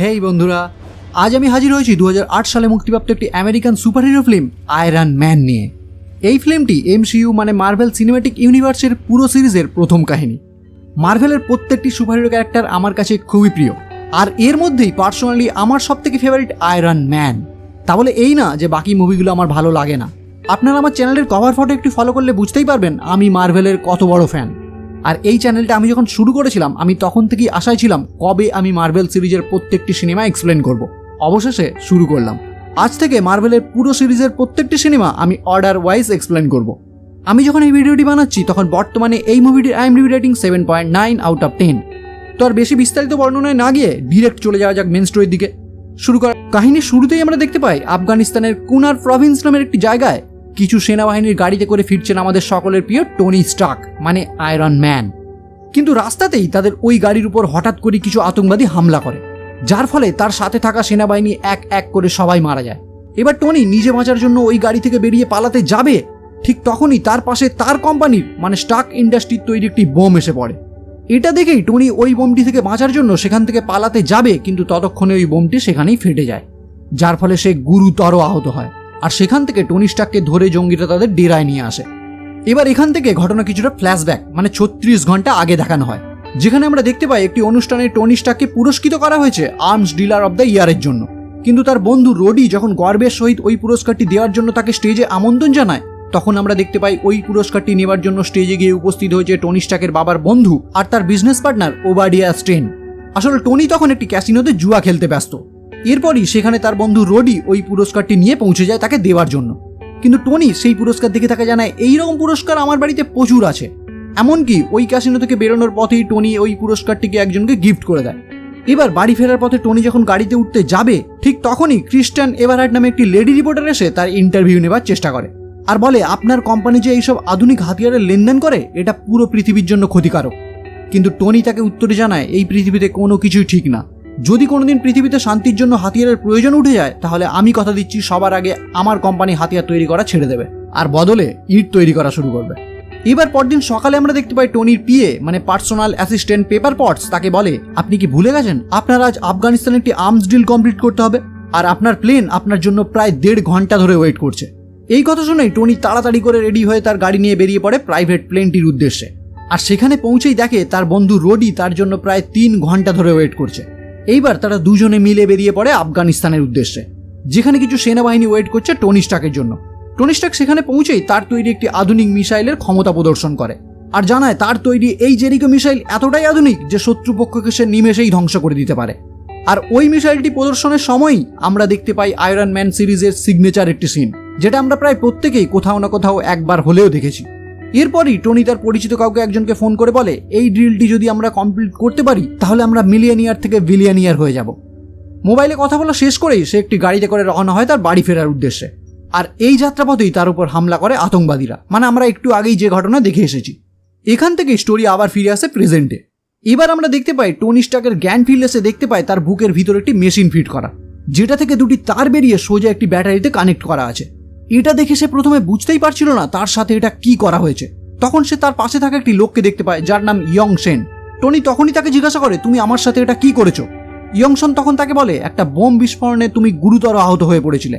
হেই বন্ধুরা, আজ আমি হাজির হয়েছি 2008 সালে মুক্তিপ্রাপ্ত একটি American superhero film iron man নিয়ে। এই ফিল্মটি এমসিইউ মানে মার্ভেল সিনেম্যাটিক ইউনিভার্সের পুরো সিরিজের প্রথম কাহিনী। মার্ভেলের প্রত্যেকটি সুপারহিরো ক্যারেক্টার আমার কাছে খুবই প্রিয়, আর এর মধ্যেই পার্সোনালি আমার সবথেকে ফেভারিট আয়রন ম্যান। তা বলে এই না যে বাকি মুভিগুলো আমার ভালো লাগে না। আপনারা আমার চ্যানেলের কভার ফটো একটু ফলো করলে বুঝতেই পারবেন আমি মার্ভেলের কত বড় ফ্যান। আর এই চ্যানেলটা আমি যখন শুরু করেছিলাম আমি তখন থেকেই আশায় ছিলাম কবে আমি মার্ভেল সিরিজের প্রত্যেকটি সিনেমা এক্সপ্লেন করব। অবশেষে শুরু করলাম। আজ থেকে মার্ভেলের পুরো সিরিজের প্রত্যেকটি সিনেমা আমি অর্ডার ওয়াইজ এক্সপ্লেন করব। আমি যখন এই ভিডিওটি বানাচ্ছি তখন বর্তমানে এই মুভিটির IMDb রেটিং 7.9 আউট অফ 10। তো আর বেশি বিস্তারিত বর্ণনায় না গিয়ে ডিরেক্ট চলে যাওয়া যাক মেন স্টোরির দিকে। শুরু করা কাহিনীর শুরুতেই আমরা দেখতে পাই আফগানিস্তানের কুনার প্রভিন্স নামের একটি জায়গায় কিছু সেনাবাহিনীর গাড়িতে করে ফিরছেন আমাদের সকলের প্রিয় টনি স্টার্ক মানে আয়রন ম্যান। কিন্তু রাস্তাতেই তাদের ওই গাড়ির উপর হঠাৎ করে কিছু আতঙ্কবাদী হামলা করে, যার ফলে তার সাথে থাকা সেনাবাহিনী এক এক করে সবাই মারা যায়। এবার টনি নিজে বাঁচার জন্য ওই গাড়ি থেকে বেরিয়ে পালাতে যাবে, ঠিক তখনই তার পাশে তার কোম্পানির মানে স্টার্ক ইন্ডাস্ট্রির তৈরি একটি বোম এসে পড়ে। এটা দেখেই টনি ওই বোমটি থেকে বাঁচার জন্য সেখান থেকে পালাতে যাবে, কিন্তু ততক্ষণে ওই বোমটি সেখানেই ফেটে যায়, যার ফলে সে গুরুতর আহত হয়। আর সেখান থেকে টনি স্টার্ককে ধরে জঙ্গিরা তাদের ডেরায় নিয়ে আসে। এবার এখান থেকে ঘটনা কিছুটা ফ্ল্যাশব্যাক মানে 36 ঘন্টা আগে দেখানো হয়, যেখানে আমরা দেখতে পাই একটি অনুষ্ঠানে টনি স্টার্ককে পুরস্কৃত করা হয়েছে আর্মস ডিলার অব দ্য ইয়ারের জন্য। কিন্তু তার বন্ধু রোডি যখন গর্বের সহিত ওই পুরস্কারটি দেওয়ার জন্য তাকে স্টেজে আমন্ত্রণ জানায়, তখন আমরা দেখতে পাই ওই পুরস্কারটি নেওয়ার জন্য স্টেজে গিয়ে উপস্থিত হয়েছে টনি স্টার্কের বাবার বন্ধু আর তার বিজনেস পার্টনার ওবাডিয়া স্টেন। আসলে টনি তখন একটি ক্যাসিনোতে জুয়া খেলতে ব্যস্ত। এরপরই সেখানে তার বন্ধু রোডি ওই পুরস্কারটি নিয়ে পৌঁছে যায় তাকে দেওয়ার জন্য। কিন্তু টনি সেই পুরস্কার দেখে তাকে জানায় এইরকম পুরস্কার আমার বাড়িতে প্রচুর আছে। এমনকি ওই ক্যাসিনো থেকে বেরোনোর পথেই টনি ওই পুরস্কারটিকে একজনকে গিফট করে দেয়। এবার বাড়ি ফেরার পথে টনি যখন গাড়িতে উঠতে যাবে, ঠিক তখনই ক্রিস্টিয়ান এভারহার্ট নামে একটি লেডি রিপোর্টার এসে তার ইন্টারভিউ নেবার চেষ্টা করে আর বলে আপনার কোম্পানি যে এইসব আধুনিক হাতিয়ারের লেনদেন করে এটা পুরো পৃথিবীর জন্য ক্ষতিকারক। কিন্তু টনি তাকে উত্তরে জানায় এই পৃথিবীতে কোনো কিছুই ঠিক না। যদি কোনোদিন পৃথিবীতে শান্তির জন্য হাতিয়ারের প্রয়োজন উঠে যায় তাহলে আমি কথা দিচ্ছি সবার আগে আমার কোম্পানি হাতিয়ার তৈরি করা ছেড়ে দেবে আর বদলে ইট তৈরি করা শুরু করবে। এবার পরদিন সকালে আমরা দেখতে পাই টনির পিএ মানে পার্সোনাল অ্যাসিস্ট্যান্ট পেপার পটস তাকে বলে আপনি কি ভুলে গেছেন আপনার আজ আফগানিস্তানে একটি আর্মস ডিল কমপ্লিট করতে হবে আর আপনার প্লেন আপনার জন্য প্রায় 1.5 ঘন্টা ধরে ওয়েট করছে। এই কথা শুনেই টনি তাড়াতাড়ি করে রেডি হয়ে তার গাড়ি নিয়ে বেরিয়ে পড়ে প্রাইভেট প্লেনটির উদ্দেশ্যে। আর সেখানে পৌঁছেই দেখে তার বন্ধু রোডি তার জন্য প্রায় 3 ঘন্টা ধরে ওয়েট করছে। এইবার তারা দুজনে মিলে বেরিয়ে পড়ে আফগানিস্তানের উদ্দেশ্যে, যেখানে কিছু সেনাবাহিনী ওয়েট করছে টনি স্টার্কের জন্য। টনি স্টার্ক সেখানে পৌঁছেই তার তৈরি একটি আধুনিক মিসাইলের ক্ষমতা প্রদর্শন করে আর জানায় তার তৈরি এই জেরিকো মিসাইল এতটাই আধুনিক যে শত্রুপক্ষকে সে নিমেষেই ধ্বংস করে দিতে পারে। আর ওই মিসাইলটি প্রদর্শনের সময়ই আমরা দেখতে পাই আয়রন ম্যান সিরিজের সিগনেচার একটি সিন, যেটা আমরা প্রায় প্রত্যেকেই কোথাও না কোথাও একবার হলেও দেখেছি। এরপরই টনি তার পরিচিত কাউকে একজনকে ফোন করে বলে এই ড্রিলটি যদি আমরা কমপ্লিট করতে পারি তাহলে আমরা মিলিয়নিয়ার থেকে বিলিয়নিয়ার হয়ে যাব। মোবাইলে কথা বলা শেষ করেই সে একটি গাড়িতে করে রওনা হয় তার বাড়ি ফেরার উদ্দেশ্যে। আর এই যাত্রাপথেই তার উপর হামলা করে আতঙ্কবাদীরা, মানে আমরা একটু আগেই যে ঘটনা দেখে এসেছি। এখান থেকে স্টোরি আবার ফিরে আসে প্রেজেন্টে। এবার আমরা দেখতে পাই টনি স্টার্কের জ্ঞান ফিরলে সে দেখতে পায় তার বুকের ভিতরে একটি মেশিন ফিট করা, যেটা থেকে দুটি তার বেরিয়ে সোজা একটি ব্যাটারিতে কানেক্ট করা আছে। এটা দেখে সে প্রথমে বুঝতেই পারছিল না তার সাথে এটা কি করা হয়েছে। তখন সে তার পাশে থাকা একটি লোককে দেখতে পায় যার নাম ইয়ং সেন। টনি তখনই তাকে জিজ্ঞাসা করে তুমি আমার সাথে এটা কি করেছো। ইয়ং সেন তখন তাকে বলে একটা বোম বিস্ফোরণে তুমি গুরুতর আহত হয়ে পড়েছিলে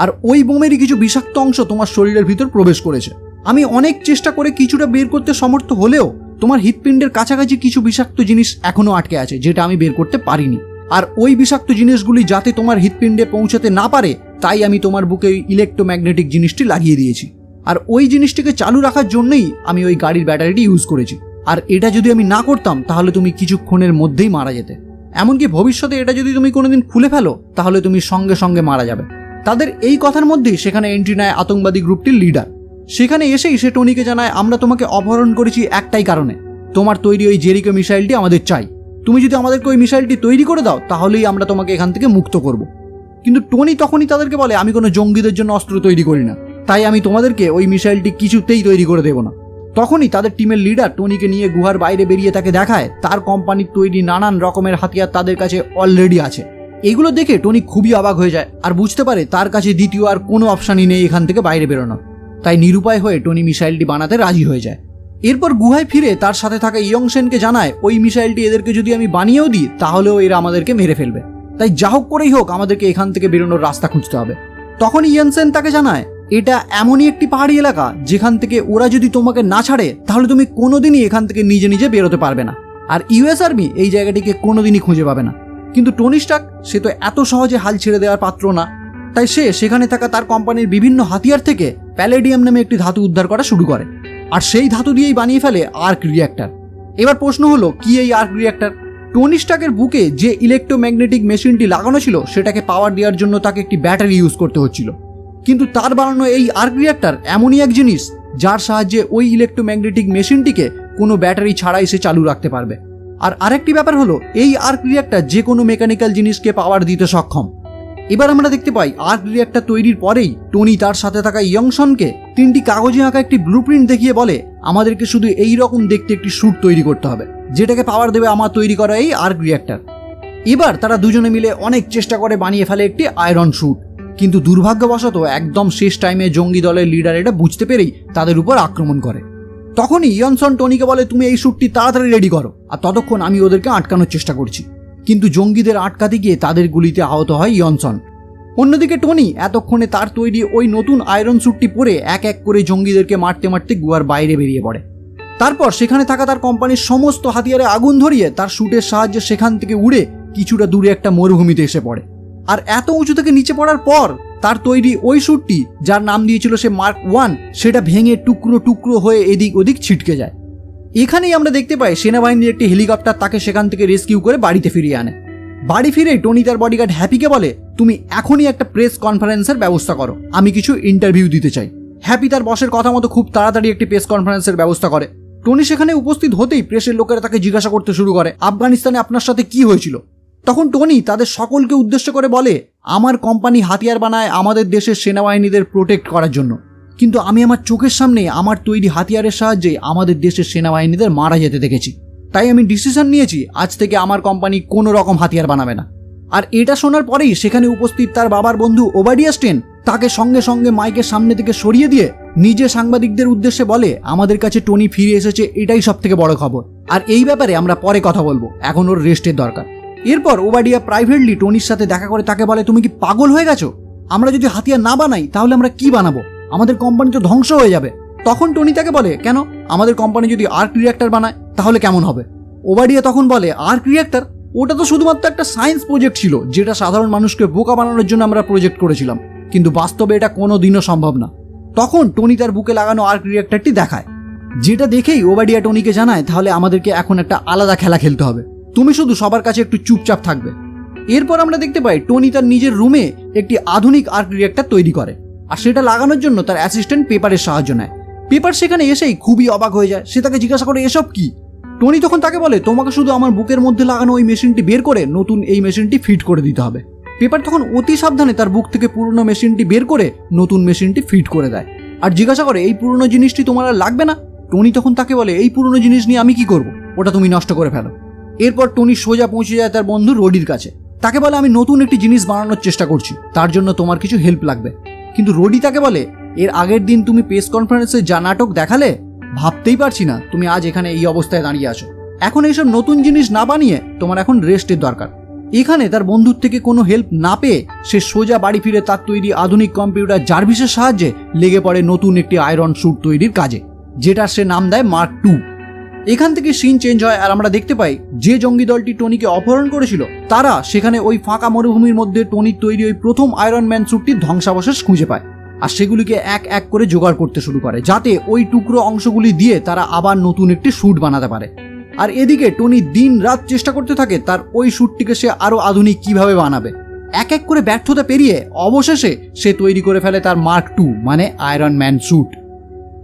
আর ওই বোমেরই কিছু বিষাক্ত অংশ তোমার শরীরের ভিতর প্রবেশ করেছে। আমি অনেক চেষ্টা করে কিছুটা বের করতে সমর্থ হলেও তোমার হৃৎপিণ্ডের কাছাকাছি কিছু বিষাক্ত জিনিস এখনো আটকে আছে যেটা আমি বের করতে পারিনি। আর ওই বিষাক্ত জিনিসগুলি যাতে তোমার হৃৎপিণ্ডে পৌঁছাতে না পারে তাই আমি তোমার বুকে ওই ইলেকট্রোম্যাগনেটিক জিনিসটি লাগিয়ে দিয়েছি। আর ওই জিনিসটিকে চালু রাখার জন্যই আমি ওই গাড়ির ব্যাটারিটি ইউজ করেছি। আর এটা যদি আমি না করতাম তাহলে তুমি কিছুক্ষণের মধ্যেই মারা যেতে। এমনকি ভবিষ্যতে এটা যদি তুমি কোনোদিন খুলে ফেলো তাহলে তুমি সঙ্গে সঙ্গে মারা যাবে। তাদের এই কথার মধ্যেই সেখানে এন্ট্রি নেয় আতঙ্কবাদী গ্রুপটির লিডার। সেখানে এসেই সে টনিকে জানায় আমরা তোমাকে অপহরণ করেছি একটাই কারণে, তোমার তৈরি ওই জেরিকো মিসাইলটি আমাদের চাই। তুমি যদি আমাদেরকে ওই মিসাইলটি তৈরি করে দাও তাহলেই আমরা তোমাকে এখান থেকে মুক্ত করব। কিন্তু টনি তখনই তাদেরকে বলে আমি কোনো জঙ্গিদের জন্য অস্ত্র তৈরি করি না, তাই আমি তোমাদেরকে ওই মিসাইলটি কিছুতেই তৈরি করে দেব না। তখনই তাদের টিমের লিডার টনিকে নিয়ে গুহার বাইরে বেরিয়ে তাকে দেখায় তার কোম্পানির তৈরি নানান রকমের হাতিয়ার তাদের কাছে অলরেডি আছে। এগুলো দেখে টনি খুবই অবাক হয়ে যায় আর বুঝতে পারে তার কাছে দ্বিতীয় আর কোনো অপশানই নেই এখান থেকে বাইরে বেরোনো। তাই নিরুপায় হয়ে টনি মিসাইলটি বানাতে রাজি হয়ে যায়। এরপর গুহায় ফিরে তার সাথে থাকা ইয়ং সেনকে জানায় ওই মিসাইলটি এদেরকে যদি আমি বানিয়েও দিই তাহলেও এরা আমাদেরকে মেরে ফেলবে, তাই যা হোক করেই হোক আমাদেরকে এখান থেকে বেরোনোর রাস্তা খুঁজতে হবে। তখন ইয়েনসেন তাকে জানায় এটা এমনই একটি পাহাড়ি এলাকা যেখান থেকে ওরা যদি তোমাকে না ছাড়ে তাহলে তুমি কোনোদিনই এখান থেকে নিজে নিজে বেরোতে পারবে না, আর ইউএস আর্মি এই জায়গাটিকে কোনোদিনই খুঁজে পাবে না। কিন্তু টনি স্টার্ক সে তো এত সহজে হাল ছেড়ে দেওয়ার পাত্র না, তাই সে সেখানে থাকা তার কোম্পানির বিভিন্ন হাতিয়ার থেকে প্যালেডিয়াম নামে একটি ধাতু উদ্ধার করা শুরু করে, আর সেই ধাতু দিয়েই বানিয়ে ফেলে আর্ক রিঅ্যাক্টর। এবার প্রশ্ন হলো কি এই আর্ক রিঅ্যাক্টর? টনি স্টার্কের বুকে যে ইলেকট্রোম্যাগনেটিক মেশিনটি লাগানো ছিল সেটাকে পাওয়ার দেওয়ার জন্য তাকে একটি ব্যাটারি ইউজ করতে হচ্ছিল, কিন্তু তার বানানো এই আর্ক রিঅ্যাক্টর এমনই এক জিনিস যার সাহায্যে ওই ইলেকট্রোম্যাগনেটিক মেশিনটিকে কোনো ব্যাটারি ছাড়াই সে চালু রাখতে পারবে। আর আরেকটি ব্যাপার হলো এই আর্ক রিঅ্যাক্টর যে কোনো মেকানিক্যাল জিনিসকে পাওয়ার দিতে সক্ষম। এবার আমরা দেখতে পাই আর্ক রিঅ্যাক্টর তৈরির পরেই টনি তার সাথে থাকা ইয়ংসনকে 3টি কাগজে আঁকা একটি ব্লুপ্রিন্ট দেখিয়ে বলে আমাদেরকে শুধু এই রকম দেখতে একটি স্যুট তৈরি করতে হবে যেটাকে পাওয়ার দেবে আমার তৈরি করা এই আর্ক রিঅ্যাক্টর। এবার তারা দুজনে মিলে অনেক চেষ্টা করে বানিয়ে ফেলে একটি আয়রন স্যুট, কিন্তু দুর্ভাগ্যবশত একদম শেষ টাইমে জঙ্গি দলের লিডার এটা বুঝতে পেরেই তাদের উপর আক্রমণ করে। তখনই ইয়নসন টনিকে বলে তুমি এই স্যুটটি তাড়াতাড়ি রেডি করো, আর ততক্ষণ আমি ওদেরকে আটকানোর চেষ্টা করছি। কিন্তু জঙ্গিদের আটকাতে গিয়ে তাদের গুলিতে আহত হয় ইয়নসন। অন্যদিকে টনি এতক্ষণে তার তৈরি ওই নতুন আয়রন স্যুটটি পরে এক এক করে জঙ্গিদেরকে মারতে মারতে গুহার বাইরে বেরিয়ে পড়ে। তারপর সেখানে থাকা তার কোম্পানির সমস্ত হাতিয়ারে আগুন ধরিয়ে তার স্যুটের সাহায্যে সেখান থেকে উড়ে কিছুটা দূরে একটা মরুভূমিতে এসে পড়ে। আর এত উঁচু থেকে নিচে পড়ার পর তার তৈরি ওই স্যুটটি যার নাম দিয়েছিল সে মার্ক 1 সেটা ভেঙে টুকরো টুকরো হয়ে এদিক ওদিক ছিটকে যায়। এখানেই আমরা দেখতে পাই সেনাবাহিনীর একটি হেলিকপ্টার তাকে সেখান থেকে রেস্কিউ করে বাড়িতে ফিরিয়ে আনে। বাড়ি ফিরে টনি তার বডিগার্ড হ্যাপিকে বলে তুমি এখনই একটা প্রেস কনফারেন্সের ব্যবস্থা করো, আমি কিছু ইন্টারভিউ দিতে চাই। হ্যাপি তার বসের কথা মতো খুব তাড়াতাড়ি একটি প্রেস কনফারেন্সের ব্যবস্থা করে। টনি সেখানে উপস্থিত হতেই প্রেসের লোকেরা তাকে জিজ্ঞাসা করতে শুরু করে আফগানিস্তানে আপনার সাথে কি হয়েছিল। তখন টনি তাদের সকলকে উদ্দেশ্য করে বলে আমার কোম্পানি হাতিয়ার বানায় আমাদের দেশের সেনাবাহিনীদের প্রোটেক্ট করার জন্য, কিন্তু আমি আমার চোখের সামনে আমার তৈরি হাতিয়ারের সাহায্যে আমাদের দেশের সেনাবাহিনীদের মারা যেতে দেখেছি, তাই আমি ডিসিশন নিয়েছি আজ থেকে আমার কোম্পানি কোনো রকম হাতিয়ার বানাবে না। আর এটা শোনার পরেই সেখানে উপস্থিত তার বাবার বন্ধু ওবাডিয়া স্টেন তাকে সঙ্গে সঙ্গে মাইকের সামনে থেকে সরিয়ে দিয়ে নিজে সাংবাদিকদের উদ্দেশ্যে বলে আমাদের কাছে টনি ফিরে এসেছে, এটাই সব থেকে বড় খবর, আর এই ব্যাপারে আমরা পরে কথা বলবো, এখন ওর রেস্টের দরকার। এরপর ওবাডিয়া প্রাইভেটলি টনির সাথে দেখা করে তাকে বলে তুমি কি পাগল হয়ে গেছো? আমরা যদি হাতিয়ার না বানাই তাহলে আমরা কি বানাবো? আমাদের কোম্পানি তো ধ্বংস হয়ে যাবে। তখন টনি তাকে বলে কেন, আমাদের কোম্পানি যদি আর্ক রিঅ্যাক্টর বানায় তাহলে কেমন হবে? ওবাডিয়া তখন বলে আর্ক রিঅ্যাক্টর ওটা তো শুধুমাত্র একটা সায়েন্স প্রজেক্ট ছিল যেটা সাধারণ মানুষকে বোকা বানানোর জন্য আমরা প্রজেক্ট করেছিলাম, কিন্তু বাস্তবে এটা কোনো দিনও সম্ভব না। তখন টনি তার বুকে লাগানো আর্ক রিঅ্যাক্টরটি দেখায়, যেটা দেখেই ওবাডিয়া টনিকে জানায় তাহলে আমাদেরকে এখন একটা আলাদা খেলা খেলতে হবে, তুমি শুধু সবার কাছে একটু চুপচাপ থাকবে। এরপর আমরা দেখতে পাই টনি তার নিজের রুমে একটি আধুনিক আর্ক রিঅ্যাক্টর তৈরি করে, আর সেটা লাগানোর জন্য তার অ্যাসিস্ট্যান্ট পেপারের সাহায্য নেয়। পেপার সেখানে এসেই খুবই অবাক হয়ে যায়, সে তাকে জিজ্ঞাসা করে এসব কি? টনি তখন তাকে বলে তোমাকে শুধু আমার বুকের মধ্যে লাগানো ওই মেশিনটি বের করে নতুন এই মেশিনটি ফিট করে দিতে হবে। পেপার তখন অতি সাবধানে তার বুক থেকে পুরনো মেশিনটি বের করে নতুন মেশিনটি ফিট করে দেয়, আর জিজ্ঞাসা করে এই পুরনো জিনিসটি তোমার আর লাগবে না? টনি তখন তাকে বলে এই পুরনো জিনিস নিয়ে আমি কি করব, ওটা তুমি নষ্ট করে ফেলো। এরপর টনি সোজা পৌঁছে যায় তার বন্ধু রোডির কাছে, তাকে বলে আমি নতুন একটি জিনিস বানানোর চেষ্টা করছি, তার জন্য তোমার কিছু হেল্প লাগবে। কিন্তু রোডি তাকে বলে এর আগের দিন তুমি প্রেস কনফারেন্সে যা নাটক দেখালে, ভাবতেই পারছি না তুমি আজ এখানে এই অবস্থায় দাঁড়িয়ে আছো। এখন এইসব নতুন জিনিস না বানিয়ে তোমার এখন রেস্টের দরকার। এখানে তার বন্ধুর থেকে কোনো হেল্প না পেয়ে সে সোজা বাড়ি ফিরে তার তৈরি আধুনিক কম্পিউটার জার্ভিসের সাহায্যে লেগে পড়ে নতুন একটি আয়রন স্যুট তৈরির কাজে, যেটার সে নাম দেয় মার্ক 2। এখান থেকে সিন চেঞ্জ হয় আর আমরা দেখতে পাই যে জঙ্গি দলটি টনিকে অপহরণ করেছিল তারা সেখানে ওই ফাঁকা মরুভূমির মধ্যে টনির তৈরি ওই প্রথম আয়রন ম্যান স্যুটটির ধ্বংসাবশেষ খুঁজে পায়, আর সেগুলিকে এক এক করে জোগাড় করতে শুরু করে যাতে ওই টুকরো অংশগুলি দিয়ে তারা আবার নতুন একটি স্যুট বানাতে পারে। আর এদিকে টনি দিন রাত চেষ্টা করতে থাকে তার ওই স্যুটটিকে সে আরো আধুনিক কিভাবে বানাবে। এক এক করে ব্যর্থতা পেরিয়ে অবশেষে সে তৈরি করে ফেলে তার মার্ক 2 মানে আয়রন ম্যান স্যুট।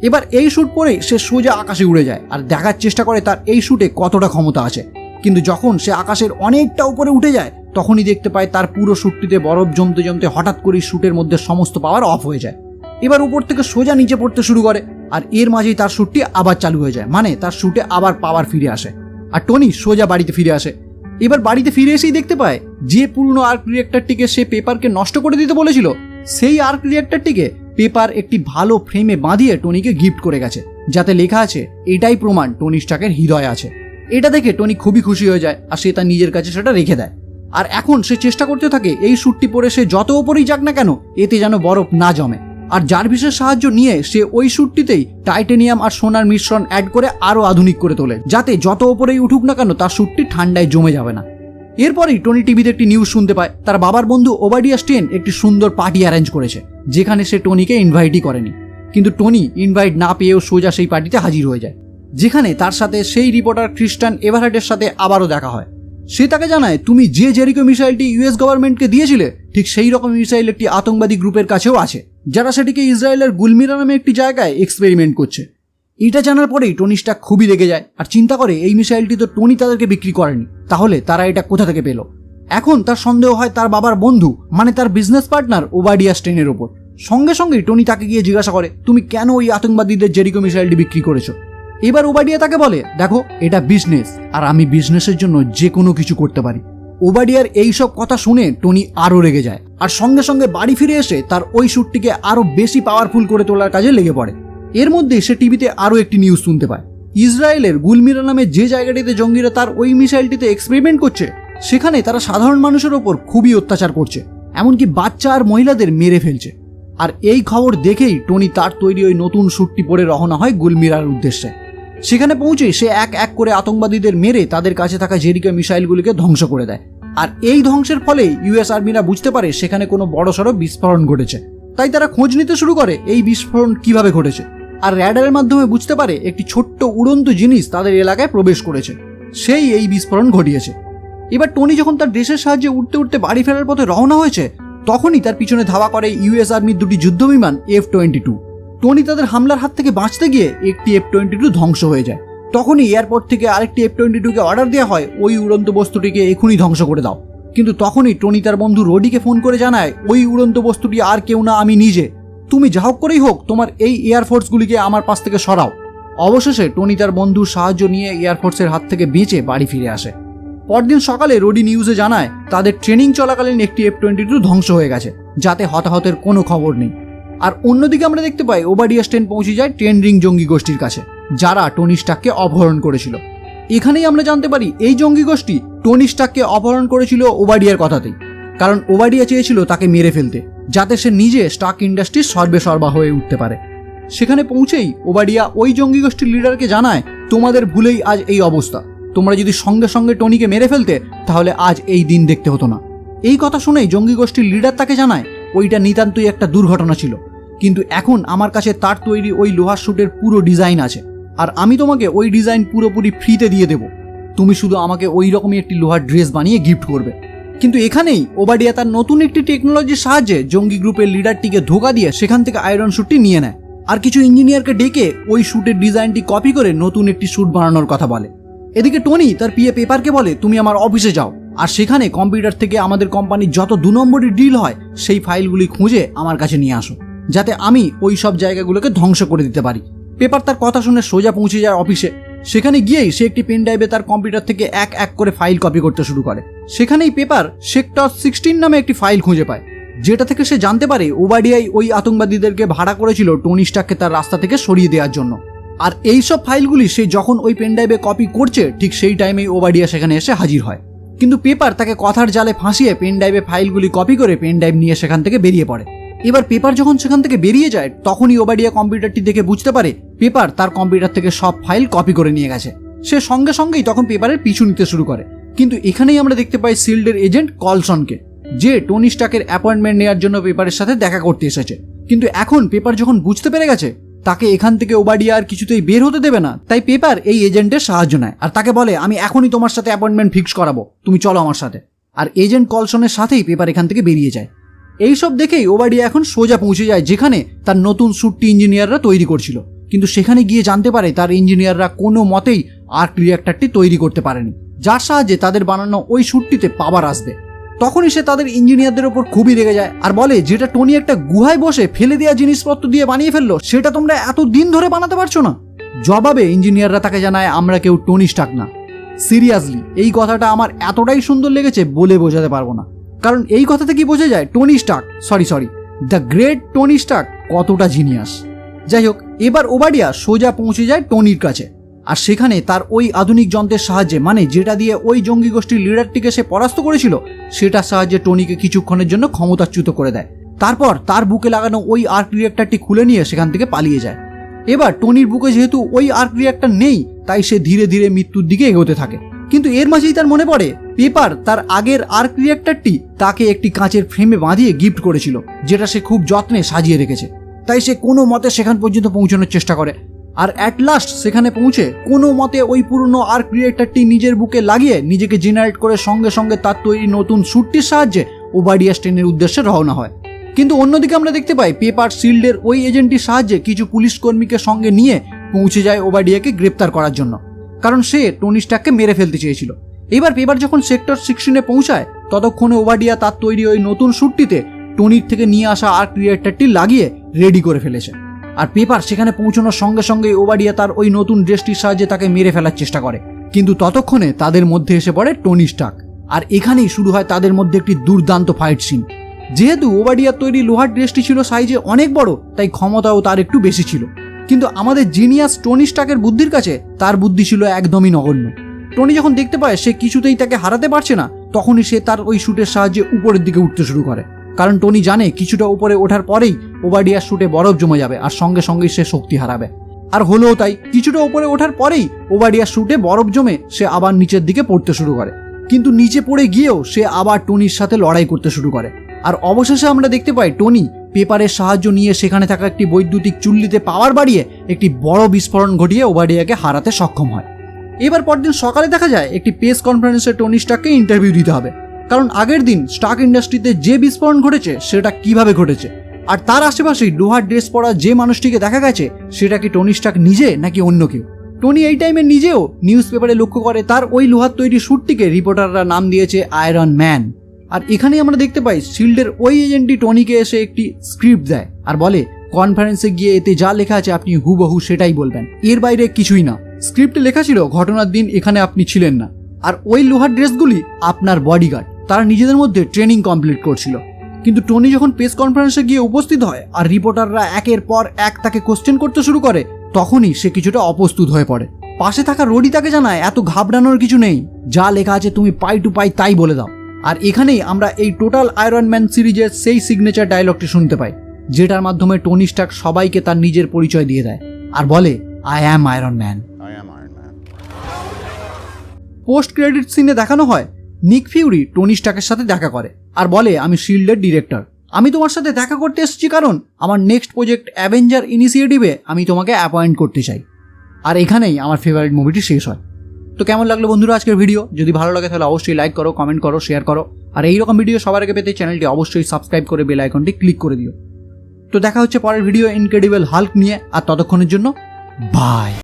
এবার এই স্যুট পরে সে সোজা আকাশে উড়ে যায় আর দেখার চেষ্টা করে তার এই স্যুটে কতটা ক্ষমতা আছে। কিন্তু যখন সে আকাশের অনেকটা উপরে উঠে যায় তখনই দেখতে পায় তার পুরো স্যুটটিতে বরফ জমতে জমতে হঠাৎ করেই স্যুটের মধ্যে সমস্ত পাওয়ার অফ হয়ে যায়। এবার উপর থেকে সোজা নিচে পড়তে শুরু করে, আর এর মাঝেই তার স্যুটটি আবার চালু হয়ে যায়, মানে তার স্যুটে আবার পাওয়ার ফিরে আসে, আর টনি সোজা বাড়িতে ফিরে আসে। এবার বাড়িতে ফিরে এসেই দেখতে পায় যে পুরনো আর্ক রিঅ্যাক্টরটিকে সে পেপারকে নষ্ট করে দিতে বলেছিল সেই আর্ক রিঅ্যাক্টরটিকে পেপার একটি ভালো ফ্রেমে বাঁধিয়ে টনিকে গিফট করে গেছে, যাতে লেখা আছে এটাই প্রমাণ টনি স্টার্কের হৃদয় আছে। এটা দেখে টনি খুবই খুশি হয়ে যায় আর সে তার নিজের কাছে সেটা রেখে দেয়। আর এখন সে চেষ্টা করতে থাকে এই স্যুটটি পরে সে যত ওপরেই যাক না কেন এতে যেন বরফ না জমে। আর জার্ভিসের সাহায্য নিয়ে সে ওই স্যুটটিতেই টাইটেনিয়াম আর সোনার মিশ্রণ অ্যাড করে আরও আধুনিক করে তোলে, যাতে যত ওপরেই উঠুক না কেন তার স্যুটটি ঠান্ডায় জমে যাবে না। এরপরেই টনি টিভিতে একটি নিউজ শুনতে পায় তার বাবার বন্ধু ওবাডিয়া স্টেন একটি সুন্দর পার্টি অ্যারেঞ্জ করেছে, যেখানে সে টনিকে ইনভাইটই করেনি। কিন্তু টনি ইনভাইট না পেয়েও সোজা সেই পার্টিতে হাজির হয়ে যায়, যেখানে তার সাথে সেই রিপোর্টার ক্রিস্টান এভারহার্টের সাথে আবারও দেখা হয়। সে তাকে জানায়, তুমি যে জেরিকো মিসাইলটি ইউএস গভর্নমেন্টকে দিয়েছিলে ঠিক সেই রকম মিসাইল একটি আতঙ্কবাদী গ্রুপের কাছেও আছে, যারা সেটিকে ইসরায়েলের গুলমিরা নামে একটি জায়গায় এক্সপেরিমেন্ট করছে। এটা জানার পরেই টনি স্টার্ক খুবই রেগে যায় আর চিন্তা করে এই মিসাইলটি তো টনি তাদেরকে বিক্রি করেনি, তাহলে তারা এটা কোথা থেকে পেল। এখন তার সন্দেহ হয় তার বাবার বন্ধু মানে তার বিজনেস পার্টনার ওবাডিয়া স্টেনের ওপর। সঙ্গে সঙ্গেই টনি তাকে গিয়ে জিজ্ঞাসা করে, তুমি কেন ওই আতঙ্কবাদীদের জেরিকো মিসাইলটি বিক্রি করেছো? এবার ওবাডিয়া তাকে বলে, দেখো এটা বিজনেস আর আমি বিজনেসের জন্য যে কোনো কিছু করতে পারি। ওবাডিয়ার এইসব কথা শুনে টনি আরও রেগে যায় আর সঙ্গে সঙ্গে বাড়ি ফিরে এসে তার ওই স্যুটটিকে আরও বেশি পাওয়ারফুল করে তোলার কাজে লেগে পড়ে। এর মধ্যে সে টিভিতে আরও একটি নিউজ শুনতে পায়, ইসরায়েলের গুলমিরা নামে যে জায়গাটিতে জঙ্গিরা তার ওই মিসাইলটিতে এক্সপেরিমেন্ট করছে সেখানে তারা সাধারণ মানুষের ওপর খুবই অত্যাচার করছে, এমনকি বাচ্চা আর মহিলাদের মেরে ফেলছে। আর এই খবর দেখেই টনি তার তৈরি ওই নতুন স্যুটটি পরে রওনা হয় গুলমিরার উদ্দেশ্যে। সেখানে পৌঁছে সে এক এক করে আতঙ্কবাদীদের মেরে তাদের কাছে থাকা জেরিকো মিসাইলগুলিকে ধ্বংস করে দেয়। আর এই ধ্বংসের ফলে ইউএস আর্মিরা বুঝতে পারে সেখানে কোনো বড়সড় বিস্ফোরণ ঘটেছে, তাই তারা খোঁজ নিতে শুরু করে এই বিস্ফোরণ কিভাবে ঘটেছে। আর র্যাডারের মাধ্যমে বুঝতে পারে একটি ছোট্ট উড়ন্ত জিনিস তাদের এলাকায় প্রবেশ করেছে, সেই এই বিস্ফোরণ ঘটিয়েছে। এবার টনি যখন তার দেশের সাহায্যে উঠতে উঠতে বাড়ি ফেরার পথে রওনা হয়েছে তখনই তার পিছনে ধাওয়া করে ইউএস আর্মির দুটি যুদ্ধবিমান F-22। টনি তাদের হামলার হাত থেকে বাঁচতে গিয়ে একটি F-22 ধ্বংস হয়ে যায়। তখনই এয়ারপোর্ট থেকে আরেকটি F-22কে অর্ডার দেওয়া হয় ওই উড়ন্ত বস্তুটিকে এখনই ধ্বংস করে দাও। কিন্তু তখনই টনি তার বন্ধু রোডিকে ফোন করে জানায়, ওই উড়ন্ত বস্তুটি আর কেউ না, আমি নিজে। তুমি যা হোক করেই হোক তোমার এই এয়ারফোর্সগুলিকে আমার পাশ থেকে সরাও। অবশেষে টনি তার বন্ধুর সাহায্য নিয়ে এয়ারফোর্সের হাত থেকে বেঁচে বাড়ি ফিরে আসে। পরদিন সকালে রোডি নিউজে জানায় তাদের ট্রেনিং চলাকালীন একটি F-22 ধ্বংস হয়ে গেছে, যাতে হতাহতের কোনো খবর নেই। আর অন্যদিকে আমরা দেখতে পাই ওবাডিয়া স্টেন পৌঁছে যায় টেন রিং জঙ্গি গোষ্ঠীর কাছে, যারা টনি স্টার্ককে অপহরণ করেছিল। এখানেই আমরা জানতে পারি এই জঙ্গি গোষ্ঠী টনি স্টার্ককে অপহরণ করেছিল ওবাডিয়ার কথাতেই, কারণ ওবাডিয়া চেয়েছিল তাকে মেরে ফেলতে, যাতে সে নিজে স্টার্ক ইন্ডাস্ট্রির সর্বেসর্বা হয়ে উঠতে পারে। সেখানে পৌঁছেই ওবাডিয়া ওই জঙ্গি গোষ্ঠীর লিডারকে জানায়, তোমাদের ভুলেই আজ এই অবস্থা, তোমরা যদি সঙ্গে সঙ্গে টনিকে মেরে ফেলতে তাহলে আজ এই দিন দেখতে হতো না। এই কথা শুনেই জঙ্গি গোষ্ঠীর লিডার তাকে জানায়, ওইটা নিতান্তই একটা দুর্ঘটনা ছিল, কিন্তু এখন আমার কাছে তার তৈরি ওই লোহার স্যুটের পুরো ডিজাইন আছে আর আমি তোমাকে ওই ডিজাইন পুরোপুরি ফ্রিতে দিয়ে দেব, তুমি শুধু আমাকে ওই রকমই একটি লোহার ড্রেস বানিয়ে গিফট করবে। কিন্তু এখানেই ওবাডিয়া তার নতুন একটি টেকনোলজির সাহায্যে জঙ্গি গ্রুপের লিডারটিকে ধোঁকা দিয়ে সেখান থেকে আয়রন স্যুটটি নিয়ে নেয় আর কিছু ইঞ্জিনিয়ারকে ডেকে ওই স্যুটের ডিজাইনটি কপি করে নতুন একটি স্যুট বানানোর কথা বলে। এদিকে টনি তার পিএ পেপারকে বলে, তুমি আমার অফিসে যাও আর সেখানে কম্পিউটার থেকে আমাদের কোম্পানির যত 2 নম্বরের ডিল হয় সেই ফাইলগুলি খুঁজে আমার কাছে নিয়ে আসো, যাতে আমি ওই সব জায়গাগুলোকে ধ্বংস করে দিতে পারি। পেপার তার কথা শুনে সোজা পৌঁছে যায় অফিসে। সেখানে গিয়েই সে একটি পেন ড্রাইভে তার কম্পিউটার থেকে এক এক করে ফাইল কপি করতে শুরু করে। সেখানেই পেপার সেক্টর 16 নামে একটি ফাইল খুঁজে পায়, যেটা থেকে সে জানতে পারে ওবাডিয়াই ওই আতঙ্কবাদীদেরকে ভাড়া করেছিল টনি স্টার্ককে তার রাস্তা থেকে সরিয়ে দেওয়ার জন্য। আর এই সব ফাইলগুলি সে যখন ওই পেন ড্রাইভে কপি করছে ঠিক সেই টাইমেই ওবাডিয়া সেখানে এসে হাজির হয়। কিন্তু পেপার তাকে কথার জালে ফাঁসিয়ে পেন ড্রাইভে ফাইলগুলি কপি করে পেন ড্রাইভ নিয়ে সেখান থেকে বেরিয়ে পড়ে। এবার পেপার যখন সেখান থেকে বেরিয়ে যায় তখনই ওবাডিয়া কম্পিউটারটি দেখে বুঝতে পারে পেপার তার কম্পিউটার থেকে সব ফাইল কপি করে নিয়ে গেছে। সে সঙ্গে সঙ্গেই তখন পেপারের পিছু নিতে শুরু করে। কিন্তু এখানেই আমরা দেখতে পাই শিল্ডের এজেন্ট কলসনকে, যে টনি স্টার্কের অ্যাপয়েন্টমেন্ট নেওয়ার জন্য পেপারের সাথে দেখা করতে এসেছে। কিন্তু এখন পেপার যখন বুঝতে পেরে গেছে তাকে এখান থেকে ওবাডিয়া আর কিছুতেই বের হতে দেবে না, তাই পেপার এই এজেন্টের সাহায্য নেয় আর তাকে বলে, আমি এখনই তোমার সাথে অ্যাপয়েন্টমেন্ট ফিক্স করাবো, তুমি চলো আমার সাথে। আর এজেন্ট কলসনের সাথেই পেপার এখান থেকে বেরিয়ে যায়। এইসব দেখেই ওবাডিয়া এখন সোজা পৌঁছে যায় যেখানে তার নতুন স্যুটটি ইঞ্জিনিয়াররা তৈরি করছিল। কিন্তু সেখানে গিয়ে জানতে পারে তার ইঞ্জিনিয়াররা কোনো মতেই আর্ক রিঅ্যাক্টরটি তৈরি করতে পারেনি, যার সাহায্যে তাদের বানানো ওই স্যুটটিতে পাওয়ার আসবে। তখনই সে তাদের ইঞ্জিনিয়ারদের ওপর খুবই রেগে যায় আর বলে, যেটা টনি একটা গুহায় বসে ফেলে দেওয়া জিনিসপত্র দিয়ে বানিয়ে ফেললো সেটা তোমরা এত দিন ধরে বানাতে পারছো না। জবাবে ইঞ্জিনিয়াররা তাকে জানায়, আমরা কেউ টনি স্টার্ক না। সিরিয়াসলি এই কথাটা আমার এতটাই সুন্দর লেগেছে বলে বোঝাতে পারবো না, কারণ এই কথা থেকেই বোঝা যায় Tony Stark sorry the great Tony Stark কতটা জিনিয়াস। যাই হোক, এবার ওবাডিয়া সোজা পৌঁছে যায় টনির কাছে আর সেখানে তার ওই আধুনিক যন্ত্রের সাহায্যে, মানে যেটা দিয়ে ওই জঙ্গি গোষ্ঠীর লিডারটিকে সে পরাস্ত করেছিল, সেটার সাহায্যে টনিকে কিছুক্ষণের জন্য ক্ষমতাচ্যুত করে দেয়। তারপর তার বুকে লাগানো ওই আর্ক রিঅ্যাক্টরটি খুলে নিয়ে সেখান থেকে পালিয়ে যায়। এবার টনির বুকে যেহেতু ওই আর্ক রিঅ্যাক্টর নেই, তাই সে ধীরে ধীরে মৃত্যুর দিকে এগোতে থাকে। কিন্তু এর মাঝেই তার মনে পড়ে পেপার তার আগের আর্ক রিঅ্যাক্টরটি তাকে একটি কাঁচের ফ্রেমে বাঁধিয়ে গিফট করেছিল, যেটা সে খুব যত্নে সাজিয়ে রেখেছে। তাই সে কোনো মতে সেখান পর্যন্ত পৌঁছানোর চেষ্টা করে, আর অ্যাট লাস্ট সেখানে পৌঁছে কোনো মতে ওই পুরনো আর্ক রিঅ্যাক্টরটি নিজের বুকে লাগিয়ে নিজেকে জেনারেট করে সঙ্গে সঙ্গে তার তৈরি নতুন স্যুটটির সাহায্যে ওবাডিয়া স্টেনের উদ্দেশ্যে রওনা হয়। কিন্তু অন্যদিকে আমরা দেখতে পাই পেপার শিল্ডের ওই এজেন্টটির সাহায্যে কিছু পুলিশ কর্মীকে সঙ্গে নিয়ে পৌঁছে যায় ওবাডিয়াকে গ্রেপ্তার করার জন্য, কারণ সে টনি স্টার্ককে মেরে ফেলতে চেয়েছিল। এবার পেপার যখন সেক্টর 16-এ পৌঁছায়, ততক্ষণে ওবাডিয়া তার তৈরি ওই নতুন স্যুটটিতে টনির থেকে নিয়ে আসা আর্ক রিঅ্যাক্টরটি লাগিয়ে রেডি করে ফেলেছে। আর পেপার সেখানে পৌঁছানোর সঙ্গে সঙ্গে ওবাডিয়া তার ওই নতুন ড্রেসটির সাহায্যে তাকে মেরে ফেলার চেষ্টা করে, কিন্তু ততক্ষণে তাদের মধ্যে এসে পড়ে টনি স্টার্ক। আর এখানেই শুরু হয় তাদের মধ্যে একটি দুর্দান্ত ফাইট সিন। যেহেতু ওবাডিয়ার তৈরি লোহার ড্রেসটি ছিল সাইজে অনেক বড়, তাই ক্ষমতাও তার একটু বেশি ছিল। কিন্তু আমাদের জিনিয়াস টনি স্টার্কের বুদ্ধির কাছে তার বুদ্ধি ছিল একদমই নগণ্য। টনি যখন দেখতে পায় সে কিছুতেই তাকে হারাতে পারছে না, তখনই সে তার ওই শ্যুটের সাহায্যে উপরের দিকে উঠতে শুরু করে, কারণ টনি জানে কিছুটা উপরে ওঠার পরেই ওবাডিয়ার শ্যুটে বরফ জমে যাবে আর সঙ্গে সঙ্গেই সে শক্তি হারাবে। আর হলেও তাই, কিছুটা উপরে ওঠার পরেই ওবাডিয়ার শ্যুটে বরফ জমে সে আবার নিচের দিকে পড়তে শুরু করে। কিন্তু নিচে পড়ে গিয়েও সে আবার টনির সাথে লড়াই করতে শুরু করে। আর অবশেষে আমরা দেখতে পাই টনি পেপারের সাহায্য নিয়ে সেখানে থাকা একটি বৈদ্যুতিক চুল্লিতে পাওয়ার বাড়িয়ে একটি বড় বিস্ফোরণ ঘটিয়ে ওবাডিয়াকে হারাতে সক্ষম হয়। এবার পরদিন সকালে দেখা যায় একটি প্রেস কনফারেন্সে টনি স্টার্ককে ইন্টারভিউ দিতে হবে, কারণ আগের দিন স্টার্ক ইন্ডাস্ট্রিতে যে বিস্ফোরণ ঘটেছে সেটা কিভাবে ঘটেছে, আর তার আশেপাশেই লোহার ড্রেস পরা যে মানুষটিকে দেখা গেছে সেটা কি টনি স্টার্ক নিজে নাকি অন্য কেউ। টনি এই টাইমে নিজেও নিউজ পেপারে লক্ষ্য করে তার ওই লোহার তৈরি স্যুটটিকে রিপোর্টাররা নাম দিয়েছে আয়রন ম্যান। আর এখানেই আমরা দেখতে পাই শিল্ডের ওই এজেন্টটি টনিকে এসে একটি স্ক্রিপ্ট দেয় আর বলে কনফারেন্সে গিয়ে এতে যা লেখা আছে আপনি হুবহু সেটাই বলবেন, এর বাইরে কিছুই না। স্ক্রিপ্টে লেখা ছিল ঘটনার দিন এখানে আপনি ছিলেন না, আর ওই লোহার ড্রেসগুলি আপনার বডিগার্ড, তারা নিজেদের মধ্যে ট্রেনিং কমপ্লিট করছিল। কিন্তু টনি যখন প্রেস কনফারেন্সে গিয়ে উপস্থিত হয় আর রিপোর্টাররা একের পর এক তাকে কোশ্চেন করতে শুরু করে, তখনই সে কিছুটা অপ্রস্তুত হয়ে পড়ে। পাশে থাকা রোডি তাকে জানায় এত ঘাবড়ানোর কিছু নেই, যা লেখা আছে তুমি পাই টু পাই তাই বলে দাও। আর এখানেই আমরা এই টোটাল আয়রন ম্যান সিরিজের সেই সিগনেচার ডায়লগটি শুনতে পাই, যেটার মাধ্যমে টনি স্টার্ক সবাইকে তার নিজের পরিচয় দিয়ে দেয় আর বলে I am iron man. Post credit সিনে দেখানো হয় নিক ফিউরি টনি স্টার্কের সাথে দেখা করে আর বলে আমি শিল্ডের ডিরেক্টর, আমি তোমার সাথে দেখা করতে এসেছি কারণ আমার নেক্সট প্রজেক্ট অ্যাভেঞ্জার ইনিশিয়েটিভে আমি তোমাকে অ্যাপয়েন্ট করতে চাই। আর এখানেই আমার ফেভারিট মুভিটি শেষ হয়। তো কেমন লাগলো বন্ধুরা আজকের ভিডিও? যদি ভালো লাগে তাহলে অবশ্যই লাইক করো, কমেন্ট করো, শেয়ার করো, আর এইরকম ভিডিও সবার আগে পেতে চ্যানেলটি অবশ্যই সাবস্ক্রাইব করে বেল আইকনটি ক্লিক করে দিও। তো দেখা হচ্ছে পরের ভিডিও ইনক্রেডিবল হাল্ক নিয়ে, আর ততক্ষণের জন্য বাই।